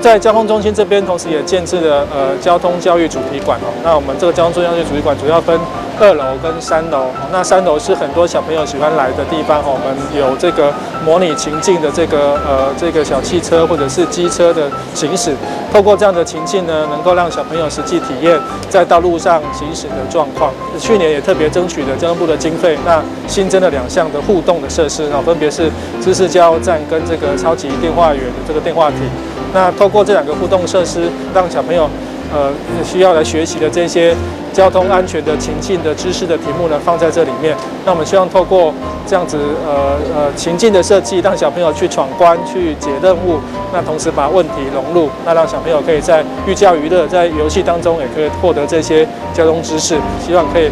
在交通中心这边，同时也建置了交通教育主题馆哦。那我们这个交通教育主题馆主要分2楼跟3楼。那3楼是很多小朋友喜欢来的地方哦。我们有这个模拟情境的这个小汽车或者是机车的行驶，透过这样的情境呢，能够让小朋友实际体验在道路上行驶的状况。去年也特别争取了交通部的经费，那新增了2项的互动的设施啊，分别是知识加油站跟这个超级电话员的这个电话亭。那透过这2个互动设施，让小朋友需要来学习的这些交通安全的情境的知识的题目呢，放在这里面。那我们希望透过这样子情境的设计，让小朋友去闯关、去解任务，那同时把问题融入，那让小朋友可以在寓教于乐，在游戏当中也可以获得这些交通知识。希望可以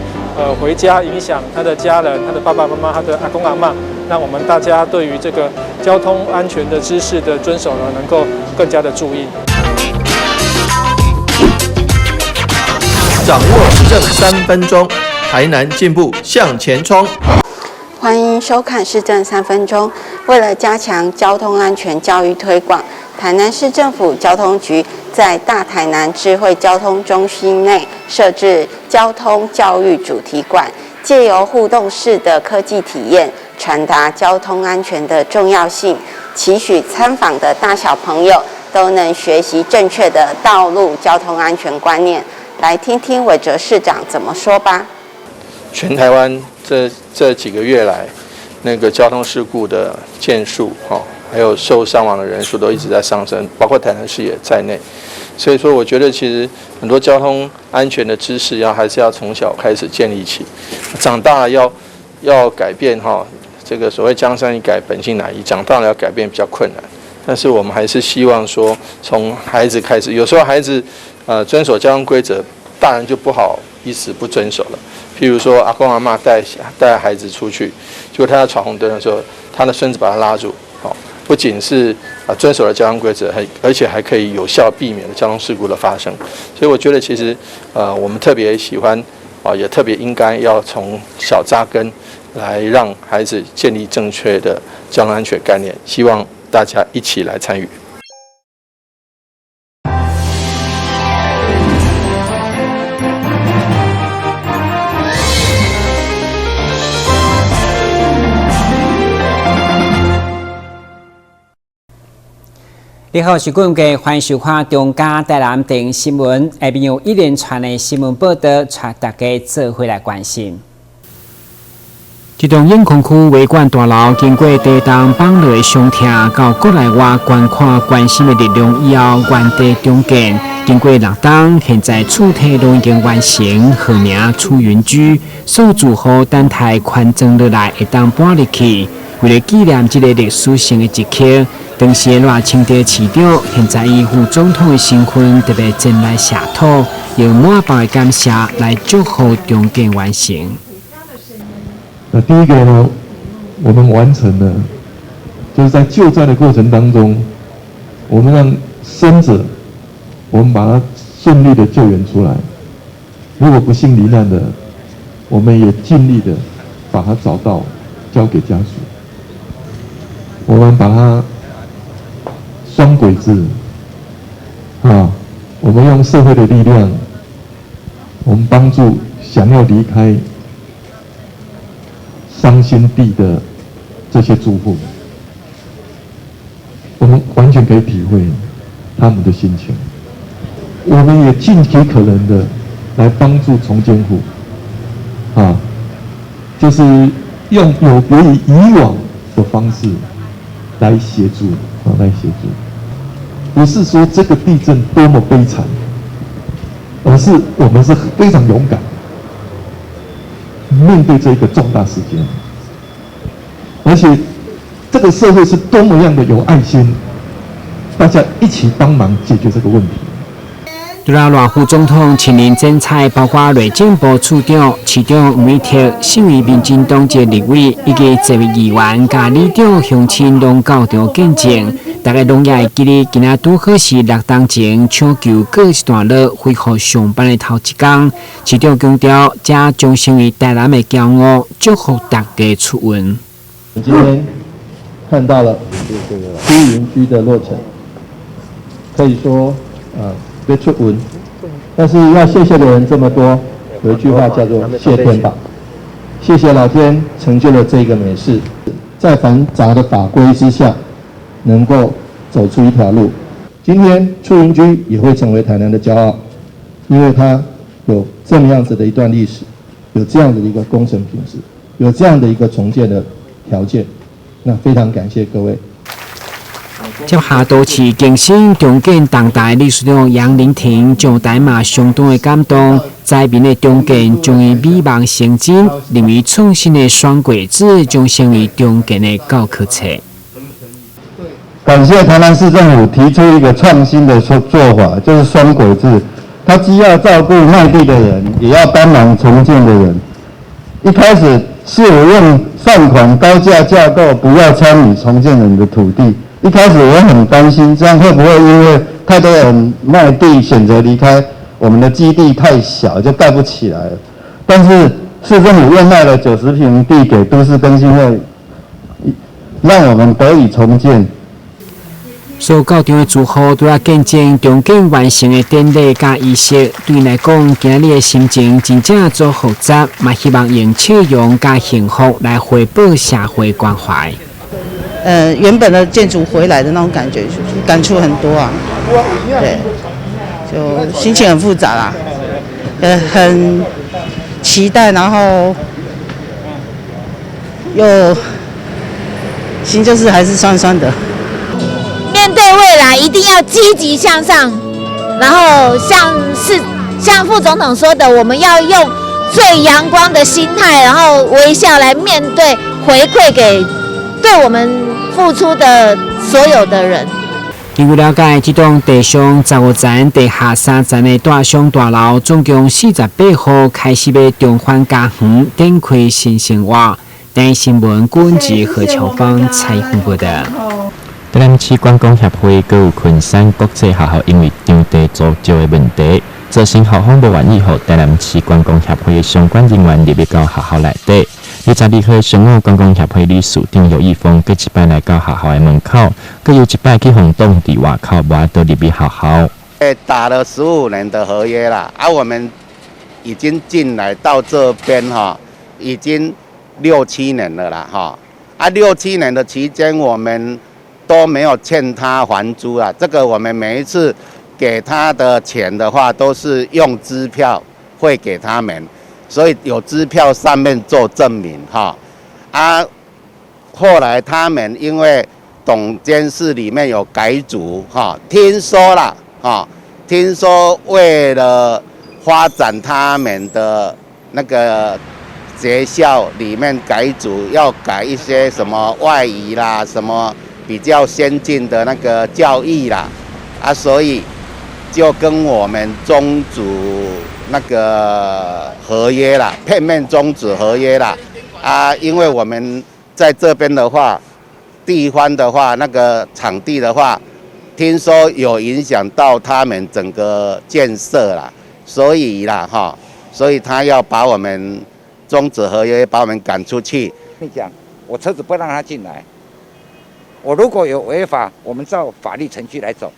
回家影响他的家人、他的爸爸妈妈、他的阿公阿嬷，让我们大家对于这个交通安全的知识的遵守呢，能够更加的注意。掌握时政3分钟，台南进步向前冲。欢迎收看市政3分钟。为了加强交通安全教育推广，台南市政府交通局在大台南智慧交通中心内设置交通教育主题馆，借由互动式的科技体验，传达交通安全的重要性，期许参访的大小朋友都能学习正确的道路交通安全观念。来听听韦哲市长怎么说吧。全台湾这几个月来，那个交通事故的件数，还有受伤亡的人数都一直在上升，包括台南市也在内。所以说，我觉得其实很多交通安全的知识还是要从小开始建立起，长大了要改变这个所谓江山易改，本性难移，长大了要改变比较困难。但是我们还是希望说，从孩子开始，有时候孩子遵守交通规则，大人就不好意思不遵守了。譬如说，阿公阿嬷带孩子出去，结果他要闯红灯的时候，他的孙子把他拉住，不仅是遵守了交通规则，而且还可以有效避免了交通事故的发生。所以我觉得其实我们特别喜欢也特别应该要从小扎根，来让孩子建立正确的交通安全概念。希望大家一起来参与。你好，是各位欢迎收看中嘉台南电视新闻。下面有一连串的新闻报道，带大家做回来关心。一栋永康区维管大楼经过地动绑落的伤痛，到国内外观看关心的力量以后，原地重建。经过6冬，现在主体都已经完成，号名出云居，所有住户等待宽装落来，会当搬入去。为了纪念这个历史性的一刻，当时的赖清德市长现在以副总统的身份特别前来谢土，用满包的感谢来祝福重建完成。那第一个呢，我们完成了，就是在救灾的过程当中，我们让生者，我们把他顺利的救援出来。如果不幸罹难的，我们也尽力的把他找到，交给家属。我们把他双轨制，我们用社会的力量，我们帮助想要离开伤心地的这些住户，我们完全可以体会他们的心情。我们也尽其可能的来帮助重建户，就是用有别于以往的方式来协助，不是说这个地震多么悲惨，而是我们是非常勇敢面对这个重大事件，而且这个社会是多么样的有爱心，大家一起帮忙解决这个问题。除了赖副总统亲临剪彩，包括内政部处长、市长吴美婷、4位民进党籍立委以及7位议员、甲里长、乡亲拢到场见证。大家拢也会记得，今仔拄好是6冬前抢救告一段落，恢复上班的头一天。市长强调，这将成为台南的骄傲，祝福大家出运。今天看到了出云居的落成，可以说别出文，但是要谢谢的人这么多，有一句话叫做谢天吧。谢谢老天成就了这个美事，在繁杂的法规之下，能够走出一条路。今天出云居也会成为台南的骄傲，因为它有这么样子的一段历史，有这样的一个工程品质，有这样的一个重建的条件。那非常感谢各位。接下都市更新重建当代历史长杨林庭将台马相当的感动，在民的重建将以美梦成真，认为创新的双轨制将成为重建的教科册。感谢台南市政府提出一个创新的做法，就是双轨制。它既要照顾卖地的人，也要帮忙重建的人。一开始是我用放款高价架构，不要参与重建人的土地。一开始我很担心，这样会不会因为太多人卖地选择离开，我们的基地太小就盖不起来了。但是市政府又卖了90坪地给都市更新会，让我们得以重建。所有到场的住户都要见证重建完成的典礼甲仪式，对因来讲，今日的心情真正足复杂，嘛希望用笑容甲幸福来回报社会关怀。原本的建筑回来的那种感觉，感触很多啊。对，就心情很复杂啦，很期待，然后又心就是还是酸酸的。面对未来一定要积极向上，然后像副总统说的，我们要用最阳光的心态，然后微笑来面对，回馈给对我们付出的所有的人。据了解，这栋地上15层、地下3层的大商大楼，总共48户开始要重返家园，展开新生活。台新闻管制何秋芳采访报道。台南市观光协会阁有昆山国际学校因为场地足少的问题，造成校方无愿意予台南市观光协会的相关人员入到学校内底。22号上午，观光协会理事长尤义峰佮一摆来到学校的门口，佮又一摆去轰动伫外口，无法度入去学校。打了15年的合约啦，我们已经进来到这边已经6、7年了啦6、7年的期间，我们都没有欠他还租啊。这个我们每一次给他的钱的话，都是用支票汇给他们，所以有支票上面做证明后来他们因为董监事里面有改组听说啦听说为了发展他们的那个学校里面改组，要改一些什么外语啦，什么比较先进的那个教育啦，所以就跟我们终止那个合约啦，片面终止合约啦，因为我们在这边的话，地方的话，那个场地的话，听说有影响到他们整个建设啦，所以他要把我们终止合约，把我们赶出去。你讲，我车子不让他进来。我如果有违法，我们照法律程序来走，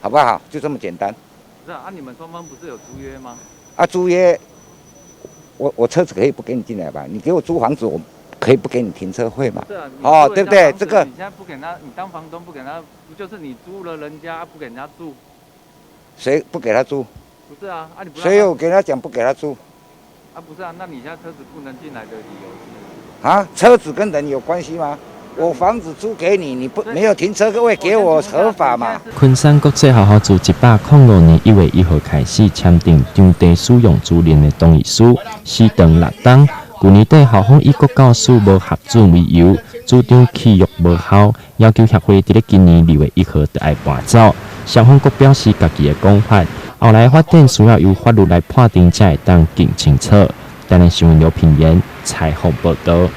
好不好？就这么简单。是啊，你们双方不是有租约吗？租约，我车子可以不给你进来吧？你给我租房子，我可以不给你停车费嘛？是啊，对不对？这个你现在不给他，你当房东不给他，不就是你租了人家不给人家住？谁不给他租？不是啊，你不。谁有跟他讲不给他租？不是啊，那你现在车子不能进来的理由是？车子跟人有关系吗？我房子租给你，你不没有停车位给我合法嘛？昆山国际学校自106年1月1号开始签订场地使用租赁的同意书，4长6档。去年底校方以国教署无核准为由，主张契约无效，要求协会伫今年2月1号就要搬走。校方阁表示家己的讲法，后来发展需要由法律来判定才会当更清楚。台南新闻刘品言采访报道。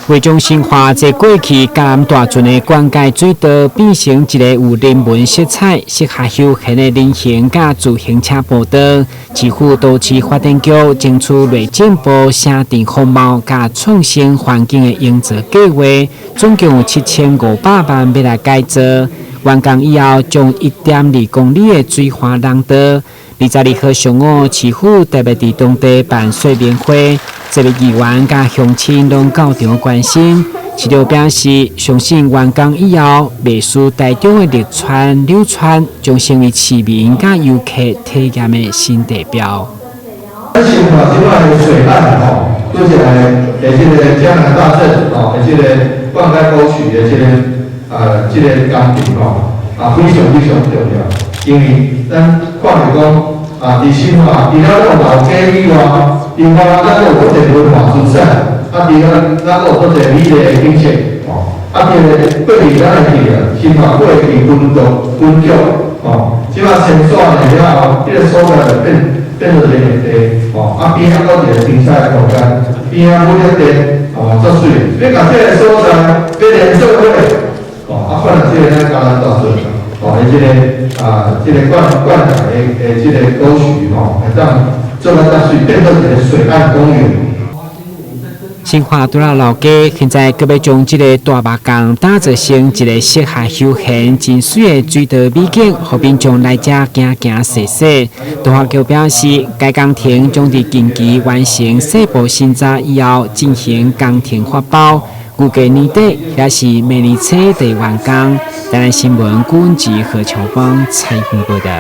为将新化这过去嘉南大圳的灌溉水道变成一个有人文色彩、适合休闲的人行甲自行车步道，市府都市发展局争取内政部城镇风貌甲创新环境的营造计划，总共有7500万要来改造。完工以后，将1.2公里的水花廊道。22号上午，市府特别伫当地办说明会，这位议员甲乡亲拢到场关心。市长表示，相信完工以后，未输台中的绿川、柳川，将成为市民甲游客体验的新地标。新化即摆的水岸做起来，这个江南大镇这个灌溉沟渠的这个工程非常重要，因为咱看着讲伫新化，除了老街以外，另外咱有好侪文化资产，除了咱有好侪美丽的景色，过去咱会记得新化过去分局即摆先线了后，这个所在就变做人民地边还有一个停车的空间，边每一地足水，你甲这个所在要连做伙可能这个咱嘉南大圳这个灌溉的这个沟渠会当做咱足水变做一个水岸公园。新化除了老街，现在阁要将这个大马港打造成一个适合休闲、真水的水道美景，互民众来遮行行踅踅。都发局表示，该工程将伫近期完成细部审查以后进行工程发包，预计年底也是明年初就完工。台南新闻顾问及何乔邦采访报道。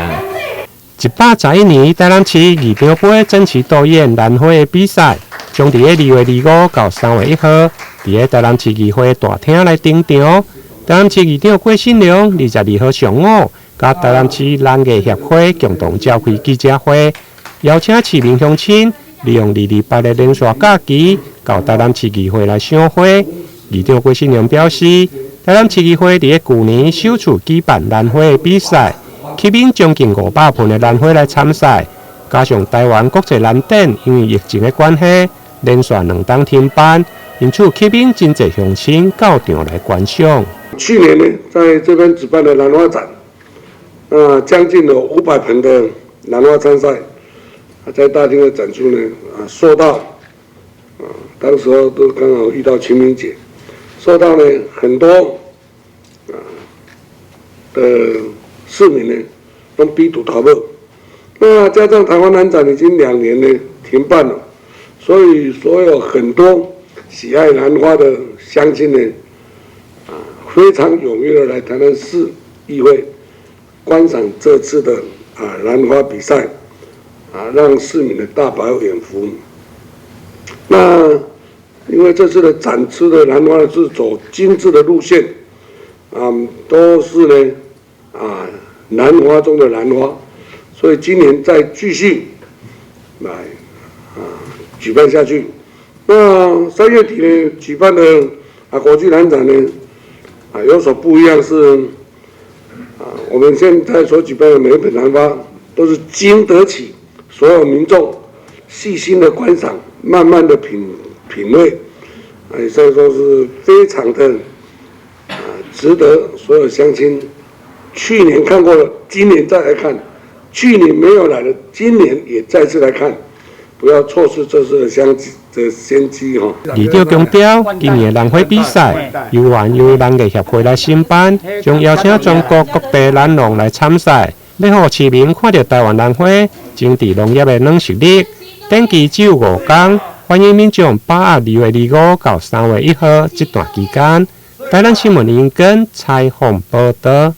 111年台南市二标杯争奇斗艳兰花的比赛，将伫2月25到3月1号，伫台南市议会大厅来登场。台南市议长郭信良22号上午，甲台南市兰艺协会共同召开记者会，邀请市民乡亲利用228的连续假期，到台南市议会来赏花。议长郭信良表示，台南市议会伫去年首次举办兰花的比赛。吸引将近500盆的兰花来参赛，加上台湾国际兰展因为疫情的关系，连续2档停办，因此吸引真侪乡亲到场来观赏。去年呢，在这边举办的兰花展，将近有500盆的兰花参赛，在大厅的展出呢，受到当时候都刚好遇到清明节，受到呢很多的市民呢都逼堵逃跑，那加上台湾兰展已经2年呢停办了，所以所有很多喜爱兰花的乡亲呢，非常踊跃的来台南市议会观赏这次的兰花比赛，让市民的大饱眼福。那因为这次的展出的兰花是走精致的路线，都是呢兰花中的兰花，所以今年再继续来举办下去。那3月底呢举办的国际兰展呢有所不一样是我们现在所举办的每一盆兰花都是经得起所有民众细心的观赏，慢慢的品味，所以说是非常的值得所有乡亲。去年看过了，今年再来看；去年没有来的，今年也再次来看，不要错失这次的先机哈。议长强调，今年兰花比赛由兰艺协会来申办，将邀请全国各地兰农来参赛，要让市民看到台湾兰花种植农业的软实力。展期只有5天，欢迎民众把握2月25到3月1号这段期间。台南新闻引根采访报道。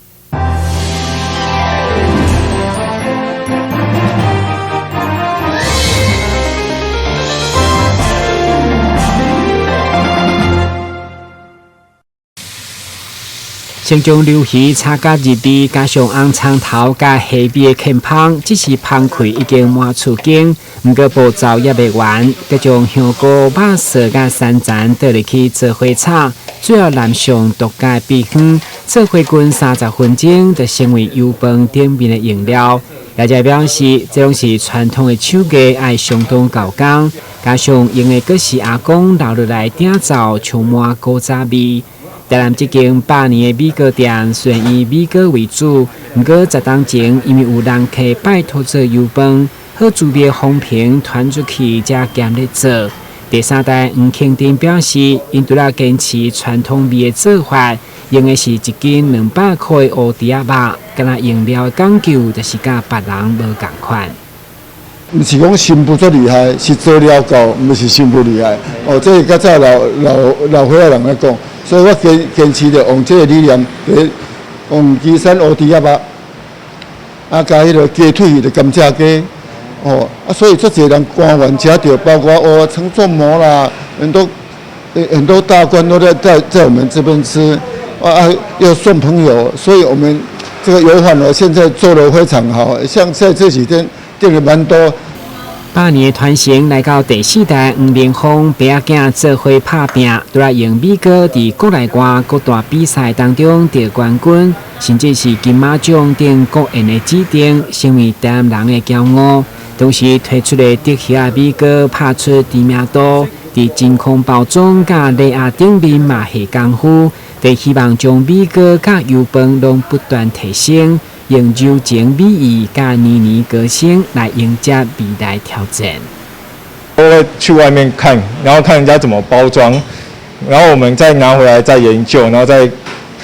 先将柳鱼炒甲入味，加上红葱头甲虾米的芡芳，只是芳气已经满厝间。不过步骤也未完，再将香菇、肉丝甲山楂倒入去做伙炒，最后淋上独家秘方，做花菌30分钟，就成为油饭点面的用料。大家表示，这拢是传统的手艺，爱相当高工，加上用的佫是阿公留落来鼎灶，充满古早味。台南这间100年的米糕店，虽然以米糕为主，不过10当前因为有人客拜托做油饭，好煮味风评传出去，才兼咧做。第3代黄庆丁表示，因除了坚持传统味的做法，用的是1斤200块的乌猪仔肉，敢若用料的讲究，就是甲别人无同款。毋是讲新妇最厉害，是做料够，毋是新妇厉害。哦，这个较早老岁仔人来讲，所以我坚持着用这个理念，用岐山乌猪仔肉，加迄个鸡腿的甘蔗鸡。哦，所以这些人官员吃到，包括陈仲谋啦，很多大官都在我们这边吃，要送朋友，所以我们这个油饭呢，现在做得非常好，像在这几天订了蛮多。8年的传承来到第4代，黄明峰爸仔囝做伙拍拼，都来用米糕伫国内外各大比赛当中得冠军，甚至是金马奖等国宴的指定，成为台南人的骄傲。同时推出的德系啊米糕拍出知名度，伫真空包装甲礼盒顶面嘛下功夫，都希望将米糕甲油饭拢不断提升，用柔情美意甲年年歌声来迎接未来挑战。我会去外面看，然后看人家怎么包装，然后我们再拿回来再研究，然后再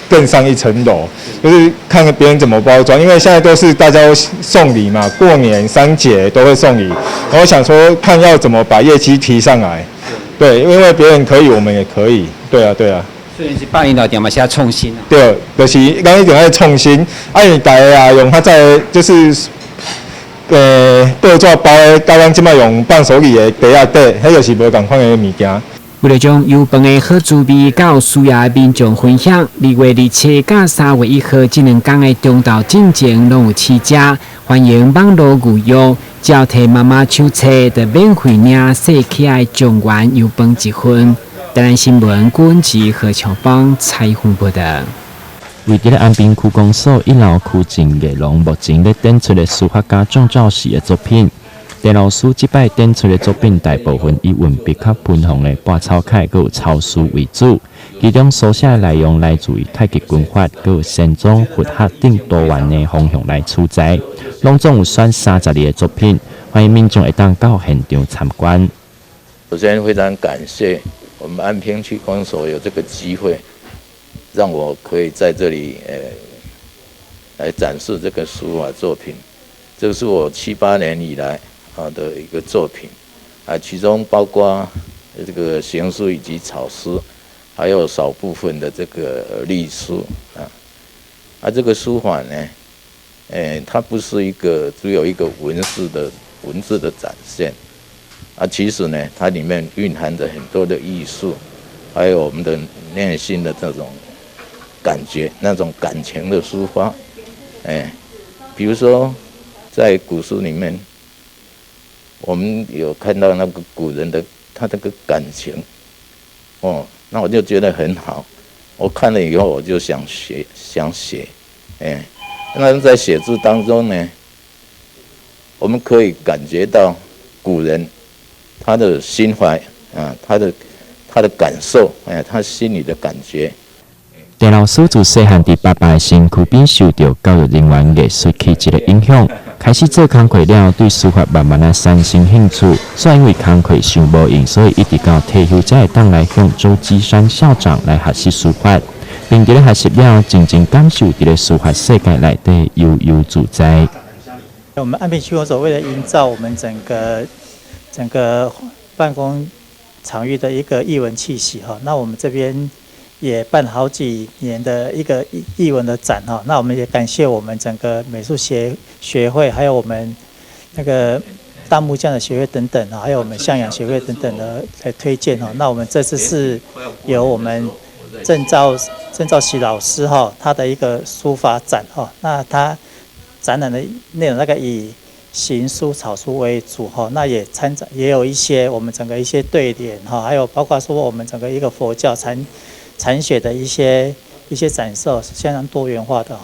更上一层楼，就是看别人怎么包装，因为现在都是大家都送礼嘛，过年3节都会送礼，然后想说看要怎么把业绩提上来，对，因为别人可以，我们也可以，对啊。虽然是8年老店嘛，是要创新啊。对，就是咱一定要创新，因大家啊用较早就是报纸包的，甲咱即摆用伴手礼的袋仔底，迄就是无同款的物件。为了将油饭的好滋味到需要的民众分享，2月27到3月1号这2天的中昼进前拢有试食，欢迎网络预约，只要摕妈妈手册，就免费领细起来状元油饭1份。台南新闻郭文吉、何乔邦采访报道。为伫咧安平区公所1楼区前艺廊，目前咧展出的书法家郑肇始的作品。陈老师即摆展出的作品大部分以文笔较喷红的拔草楷，佮有草书为主。其中书写的内容来自于太极拳法，佮有禅宗、佛学等多元的方向来取材。拢总有选32个作品，欢迎民众会当到现场参观。首先非常感谢我们安平区公所有这个机会，让我可以在这里来展示这个书法作品。这是我7、8年以来的一个作品，其中包括这个行书以及草诗，还有少部分的这个隶书这个书法呢，它不是只有一个文字的展现，其实呢，它里面蕴含着很多的艺术，还有我们的内心的这种感觉，那种感情的抒发，比如说在古书里面。我们有看到那个古人的他这个感情，那我就觉得很好。我看了以后，我就想写，那在写字当中呢，我们可以感觉到古人他的心怀他的感受，他心里的感觉。陈老师自细汉伫爸爸的身躯边受到教育人员艺术气质的影响，开始做工课了，对书法慢慢产生兴趣。虽然因为工课上无用，所以一直到退休才会当来向周基山校长来学习书法，并伫咧学习了，真正感受伫咧书法世界内底悠悠自在。我们安平区公所为了营造我们整个办公场域的一个艺文气息那我们这边也办了好几年的一个艺文的展那我们也感谢我们整个美术学会，还有我们那个大木匠的学会等等还有我们向阳学会等等的来推荐那我们这次是由我们郑肇始老师他的一个书法展那他展览的内容大概以行书、草书为主那也有一些我们整个一些对联还有包括说我们整个一个佛教禅学的一些展示，相当多元化的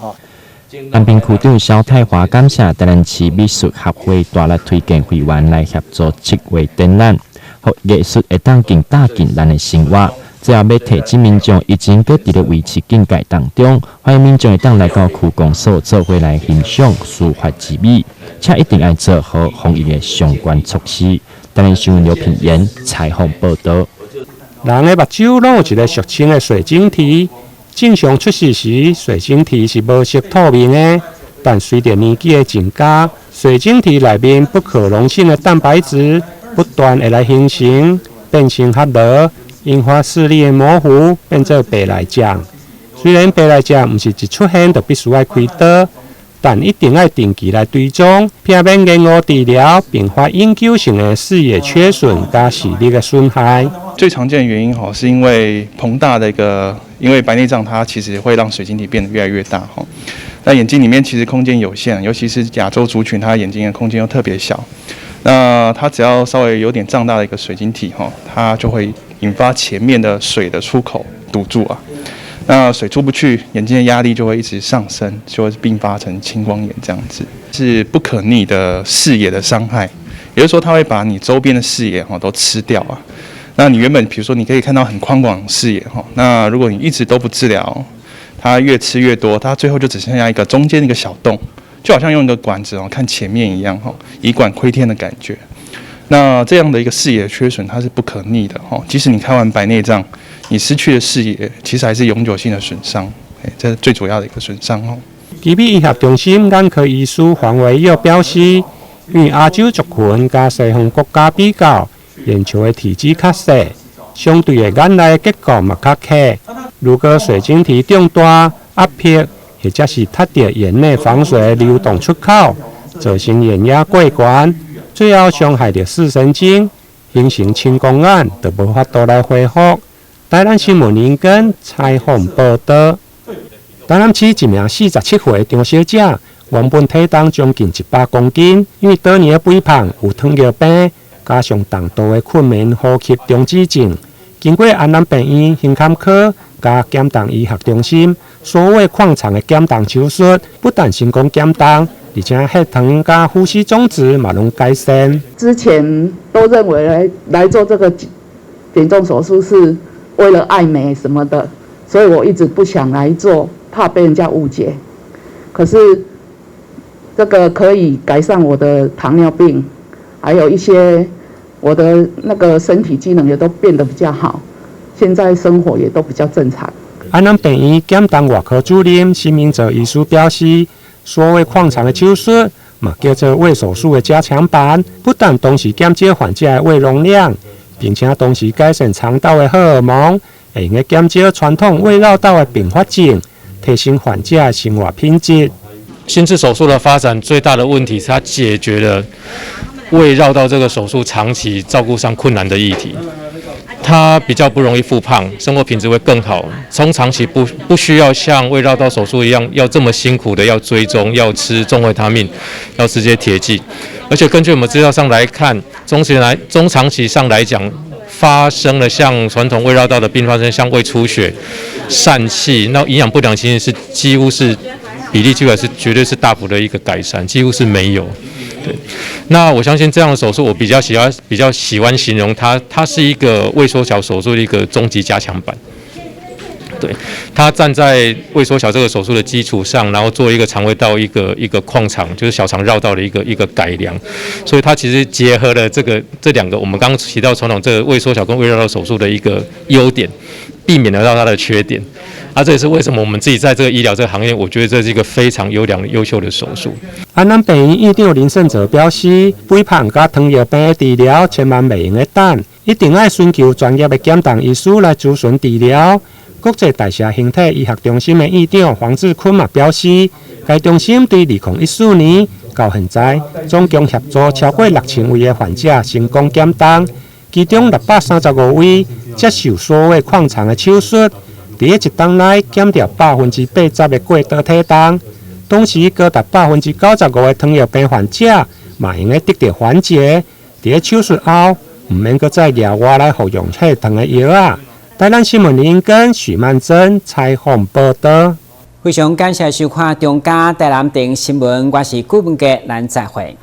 安平区长肖泰华感谢台南市美术协会大力推荐会员来协助策划展览，让艺术会当更打进咱的生活。最后要提醒民众，疫情搁伫咧维持警戒当中，欢迎民众会当来到区公所做伙来欣赏书法之美，且一定要做好防疫的相关措施。台南新闻刘品言采访报道。人的目睭拢有一个俗称的水晶体。正常出世时，水晶体是无色透明的，但随着年纪的增加，水晶体内面不可溶性的蛋白质不断会来形成，变成发热，引发视力的模糊，变做白内障。虽然白内障不是一出现就必须要开刀，但一定要定期来追踪，避免延误治疗，并发永久性的视野缺损加视力的损害。最常见的原因是因为膨大的因为白内障它其实会让水晶体变得越来越大那眼睛里面其实空间有限，尤其是亚洲族群，它眼睛的空间又特别小。那它只要稍微有点胀大的一个水晶体它就会引发前面的水的出口堵住啊。那水出不去，眼睛的压力就会一直上升，就会并发成青光眼这样子，是不可逆的视野的伤害。也就是说，它会把你周边的视野都吃掉啊。那你原本比如说你可以看到很宽广的视野那如果你一直都不治疗，它越吃越多，它最后就只剩下一个中间一个小洞，就好像用一个管子看前面一样以管窥天的感觉。那这样的一个视野缺损，它是不可逆的即使你开完白内障，你失去的视野其实还是永久性的损伤，这是最主要的一个损伤基比医学中心眼科医师黄维佑表示，与亚洲族群甲西方国家比较，眼球的体积较小，相对的眼内结构嘛较刻。如果水晶体中大、压迫，或者是踢到眼内防水流动出口，造成眼压过悬，最后伤害到视神经，形成青光眼，就无法度来恢复。台南新闻林根采访报道。台南市一名47岁张小姐，原本体重将近100公斤，因为多年的肥胖、有糖尿病，加上重度的困眠呼吸中止症，经过安南病院胸腔科加减重医学中心所谓矿场的减重手术，不但成功减重，而且血糖加呼吸中止嘛拢改善。之前都认为来做这个减重手术是为了爱美什么的，所以我一直不想来做，怕被人家误解。可是这个可以改善我的糖尿病，还有一些我的那个身体机能也都变得比较好，现在生活也都比较正常。安南病院减重外科主任施明哲医师表示，所谓矿场的手术嘛叫做胃手术的加强版，不但同时减少患者的胃容量，并且同时改善肠道的荷尔蒙，会用减少传统胃绕道的并发症，提升患者的生活品质。心智手术的发展最大的问题是它解决了胃绕道这个手术长期照顾上困难的议题，它比较不容易复胖，生活品质会更好。从长期不需要像胃绕道手术一样要这么辛苦的要追踪，要吃重维他命，要吃这些铁剂，而且根据我们资料上来看，中长期上来讲，发生了像传统胃绕道的并发症，像胃出血、疝气，那营养不良情形是几乎是比例几乎是绝对是大幅的一个改善，几乎是没有。对，那我相信这样的手术，我比较喜欢形容它是一个胃缩小手术的一个终极加强版。对，它站在胃缩小这个手术的基础上，然后做一个肠胃道一个矿场，就是小肠绕道的一个改良，所以它其实结合了这两个我们刚刚提到传统这个胃缩小跟胃绕道手术的一个优点，避免了它的缺点。这也是为什么我们自己在这个医疗这个行业，我觉得这是一个非常优秀的手术。安南病院院长林胜哲表示，肥胖加糖尿病的治疗千万袂用得等，一定要寻求专业的减重医师来咨询治疗。国际代谢形态医学中心的院长黄志坤嘛表示，该中心对2014年到现在，总共协助超过6000位的患者成功减重，其中635位接受所谓矿场的手术。伫一冬内减掉80%的过多体重，同时高达95%的糖尿病患者嘛用得到缓解。伫手术后，唔免搁再额外来服用血糖的药啊。台南新闻林根许曼珍采访报道。非常感谢收看中嘉台南电新闻，我是顾文杰，咱再会。